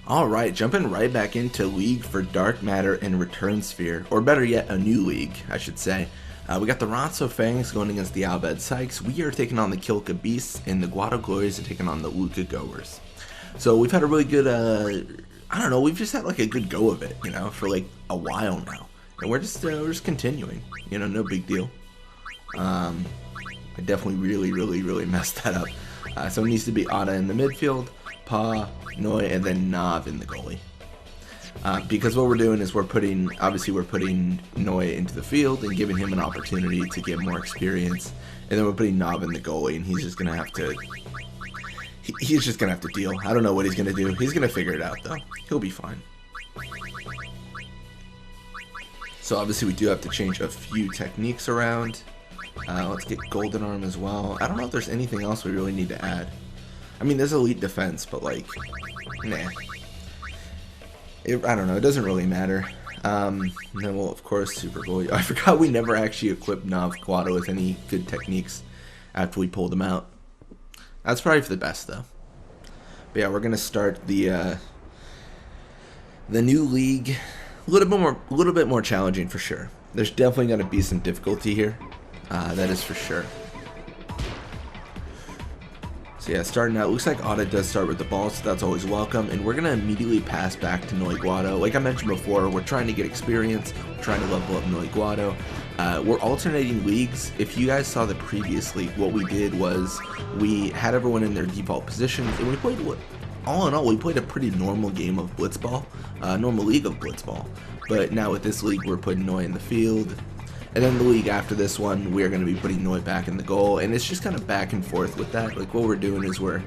Alright, jumping right back into League for Dark Matter and Return Sphere, or better yet, a new league, I should say. We got the Ronso Fangs going against the Albed Sykes. We are taking on the Kilka Beasts, and the Guado Glories are taking on the Luca Goers. So we've had a really good, I don't know, we've just had like a good go of it, you know, for like a while now. And we're just continuing, you know, no big deal. I definitely really messed that up. So it needs to be Ada in the midfield, Pa, Noy, and then Nav in the goalie. Because what we're doing is we're putting Noy into the field and giving him an opportunity to get more experience, and then we're putting Nav in the goalie, and he's just gonna have to deal. I don't know what he's gonna do. He's gonna figure it out though. He'll be fine. So obviously we do have to change a few techniques around. Let's get Golden Arm as well. I don't know if there's anything else we really need to add. I mean, there's Elite Defense, but like, nah. I don't know, it doesn't really matter. And then we'll, of course, Super Goalie. I forgot we never actually equipped Noy Guado with any good techniques after we pulled him out. That's probably for the best, though. But yeah, we're going to start the new league. A little bit more challenging for sure. There's definitely going to be some difficulty here. That is for sure. So yeah, starting out, looks like Ada does start with the ball, so that's always welcome. And we're going to immediately pass back to Noy Guado. Like I mentioned before, we're trying to get experience. We're trying to level up Noy Guado. We're alternating leagues. If you guys saw the previous league, what we did was we had everyone in their default positions, and we played, all in all, we played a pretty normal game of Blitzball, normal league of Blitzball. But now with this league, we're putting Noy in the field. And then the league after this one, we're going to be putting Noy back in the goal, and it's just kind of back and forth with that. Like what we're doing is we're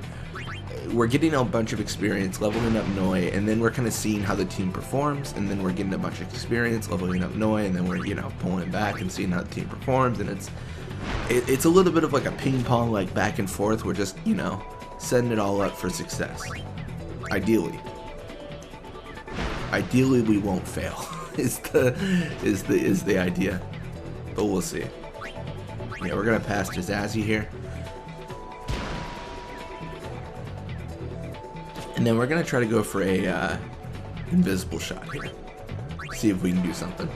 getting a bunch of experience, leveling up Noy, and then we're kind of seeing how the team performs, and then we're getting a bunch of experience, leveling up Noy, and then we're, you know, pulling it back and seeing how the team performs, and it's a little bit of like a ping pong, like back and forth. We're just, you know, setting it all up for success. Ideally we won't fail is the idea. But we'll see. Yeah, we're gonna pass to Zazzy here. And then we're gonna try to go for a invisible shot here. See if we can do something.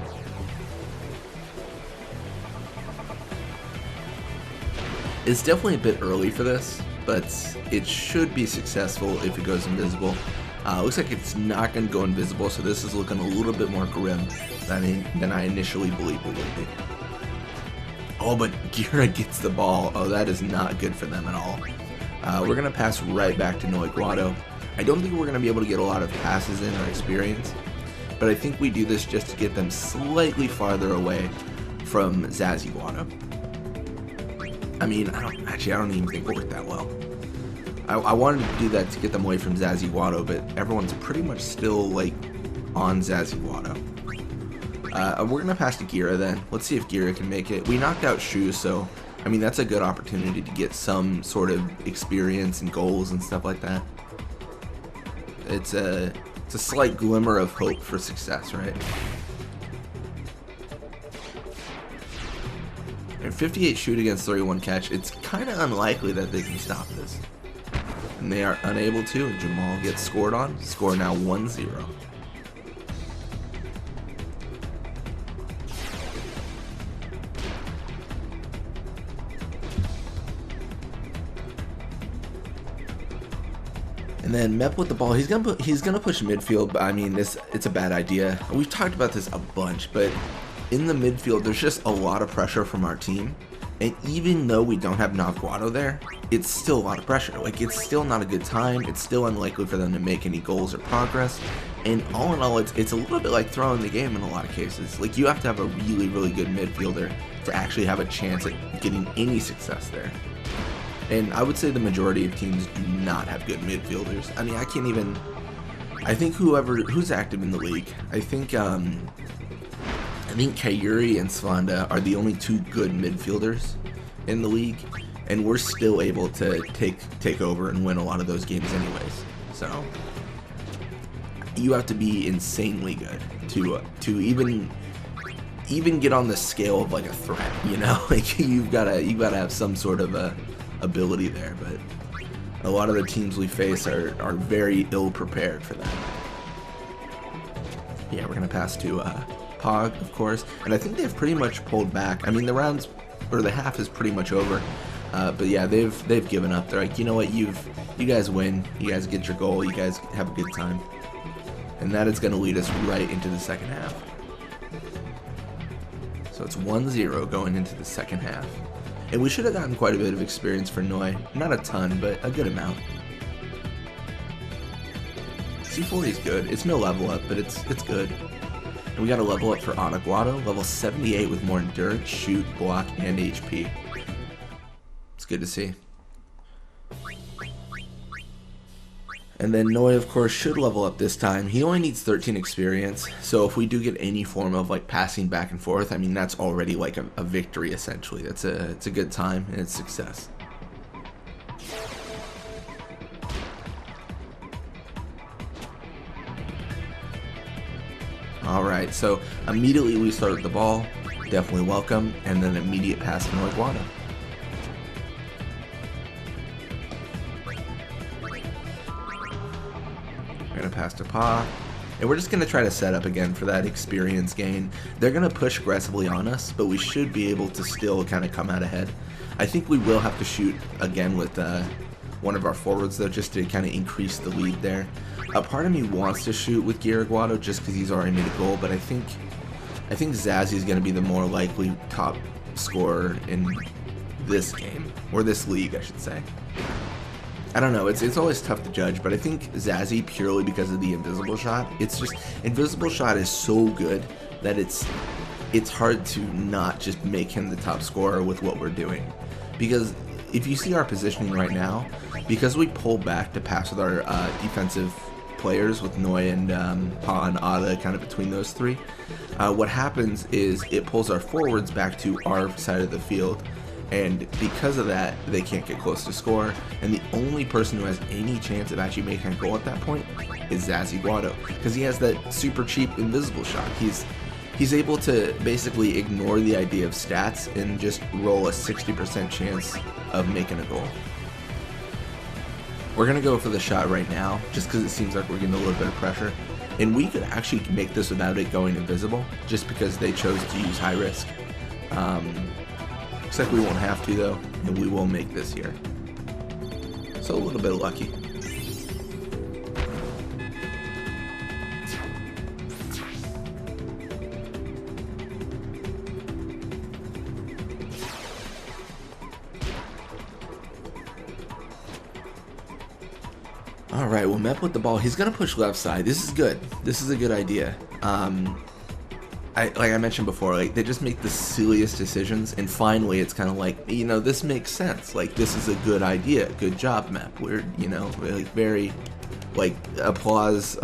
It's definitely a bit early for this, but it should be successful if it goes invisible. Looks like it's not gonna go invisible, so this is looking a little bit more grim than I initially believed it would be. Oh, but Gira gets the ball. Oh, that is not good for them at all. We're going to pass right back to Noy Guado. I don't think we're going to be able to get a lot of passes in or experience, but I think we do this just to get them slightly farther away from Zazzy Guado. I mean, I don't even think it worked that well. I wanted to do that to get them away from Zazzy Guado, but everyone's pretty much still, like, on Zazzy Guado. We're going to pass to Gira then. Let's see if Gira can make it. We knocked out Shu, so, I mean, that's a good opportunity to get some sort of experience and goals and stuff like that. It's a slight glimmer of hope for success, right? And 58 shoot against 31 catch. It's kind of unlikely that they can stop this. And they are unable to. Jamal gets scored on. Score now 1-0. And then Mep with the ball, he's gonna push midfield, but I mean it's a bad idea. We've talked about this a bunch, but in the midfield there's just a lot of pressure from our team. And even though we don't have Noy Guado there, it's still a lot of pressure. Like, it's still not a good time. It's still unlikely for them to make any goals or progress. And all in all, it's a little bit like throwing the game in a lot of cases. Like, you have to have a really good midfielder to actually have a chance at getting any success there. And I would say the majority of teams do not have good midfielders. I mean, I think who's active in the league, I think Kayuri and Svanda are the only two good midfielders in the league, and we're still able to take over and win a lot of those games anyways. So you have to be insanely good to even get on the scale of like a threat, you know? Like you've gotta have some sort of a ability there, but a lot of the teams we face are very ill prepared for that. Yeah, we're gonna pass to Pog, of course, and I think they've pretty much pulled back. I mean, the rounds or the half is pretty much over, but yeah, they've given up. They're like, you know what, you guys win, you guys get your goal, you guys have a good time, and that is gonna lead us right into the second half. So it's 1-0 going into the second half, and we should have gotten quite a bit of experience for Noy, not a ton, but a good amount. C40 is good. It's no level up, but it's good. And we got a level up for Noy Guado, level 78 with more endurance, shoot, block, and HP. It's good to see. And then Noy, of course, should level up this time. He only needs 13 experience, so if we do get any form of like passing back and forth, I mean, that's already like a victory essentially. It's a good time and it's success. Alright, so immediately we start the ball, definitely welcome, and then immediate pass to Noy Guado. We're going to pass to Pa, and we're just going to try to set up again for that experience gain. They're going to push aggressively on us, but we should be able to still kind of come out ahead. I think we will have to shoot again with one of our forwards though, just to kind of increase the lead there. A part of me wants to shoot with Noy Guado just because he's already made a goal, but I think Zazzy is going to be the more likely top scorer in this game, or this league, I should say. I don't know, it's always tough to judge, but I think Zazzy, purely because of the invisible shot, it's just, invisible shot is so good that it's hard to not just make him the top scorer with what we're doing. Because if you see our positioning right now, because we pull back to pass with our defensive players with Noy and Pa and Ada kind of between those three, what happens is it pulls our forwards back to our side of the field, and because of that, they can't get close to score, and the only person who has any chance of actually making a goal at that point is Noy Guado, because he has that super cheap invisible shot. He's able to basically ignore the idea of stats and just roll a 60% chance of making a goal. We're going to go for the shot right now, just because it seems like we're getting a little bit of pressure. And we could actually make this without it going invisible, just because they chose to use high risk. Looks like we won't have to though, and we will make this here. So a little bit lucky. Alright, well, Mep with the ball. He's going to push left side. This is good. This is a good idea. Like I mentioned before, like, they just make the silliest decisions, and finally it's kind of like, you know, this makes sense. Like, this is a good idea. Good job, Mep. We're, you know, like, very, like, applause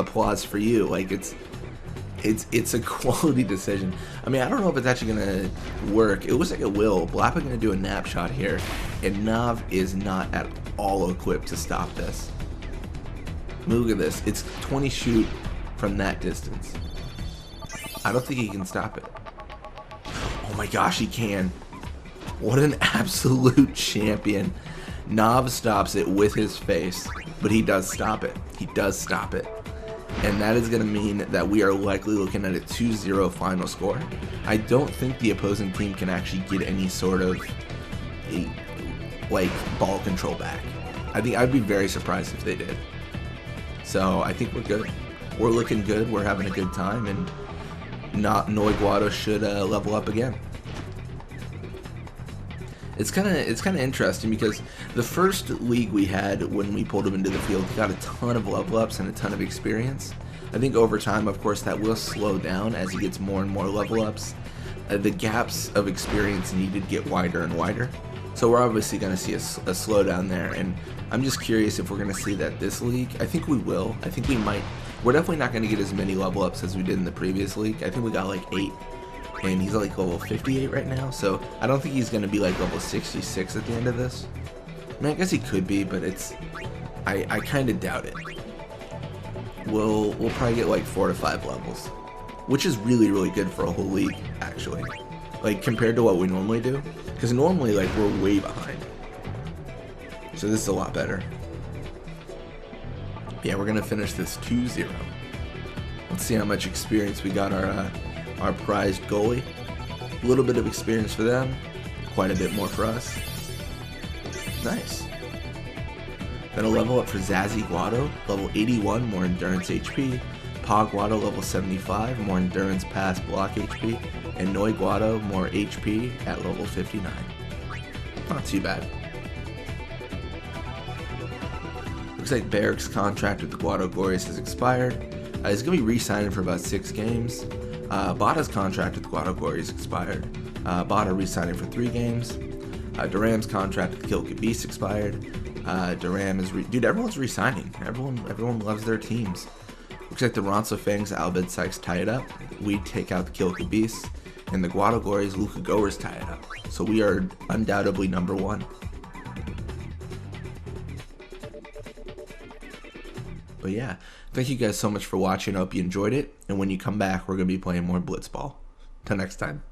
for you. Like, it's a quality decision. I mean, I don't know if it's actually going to work. It looks like it will. Blappa going to do a nap shot here, and Nav is not at all equipped to stop this. Look at this. It's 20 shoot from that distance. I don't think he can stop it. Oh my gosh, he can. What an absolute champion. Nav stops it with his face, but he does stop it. He does stop it. And that is going to mean that we are likely looking at a 2-0 final score. I don't think the opposing team can actually get any sort of like ball control back. I think I'd be very surprised if they did. So I think we're good. We're looking good. We're having a good time, and Noy Guado should level up again. It's kind of interesting because the first league we had when we pulled him into the field, he got a ton of level ups and a ton of experience. I think over time, of course, that will slow down as he gets more and more level ups. The gaps of experience needed get wider and wider. So we're obviously going to see a slowdown there, and I'm just curious if we're going to see that this league. I think we will. I think we might. We're definitely not going to get as many level ups as we did in the previous league. I think we got like 8, and he's like level 58 right now, so I don't think he's going to be like level 66 at the end of this. I mean, I guess he could be, but I kind of doubt it. We'll probably get like 4 to 5 levels, which is really, really good for a whole league, actually. Like, compared to what we normally do. Because normally, like, we're way behind. So this is a lot better. Yeah, we're going to finish this 2-0. Let's see how much experience we got our prized goalie. A little bit of experience for them, quite a bit more for us. Nice. Then a level up for Noy Guado, level 81, more endurance HP. Guado, level 75, more endurance pass block HP. And Noy Guado, more HP at level 59. Not too bad. Looks like Barrick's contract with the Guado Glories has expired. He's going to be re-signing for about 6 games. Bada's contract with the Guado Glories expired. Bada re-signing for 3 games. Duram's contract with Kill Beast expired. Duram is dude, everyone's re-signing. Everyone loves their teams. Looks like the Ronso Fangs Albed Sykes tie it up. We take out the Kill Beast. And the Guado Glories Luka Goers tie it up. So we are undoubtedly number 1. But yeah, thank you guys so much for watching. I hope you enjoyed it. And when you come back, we're going to be playing more Blitzball. Till next time.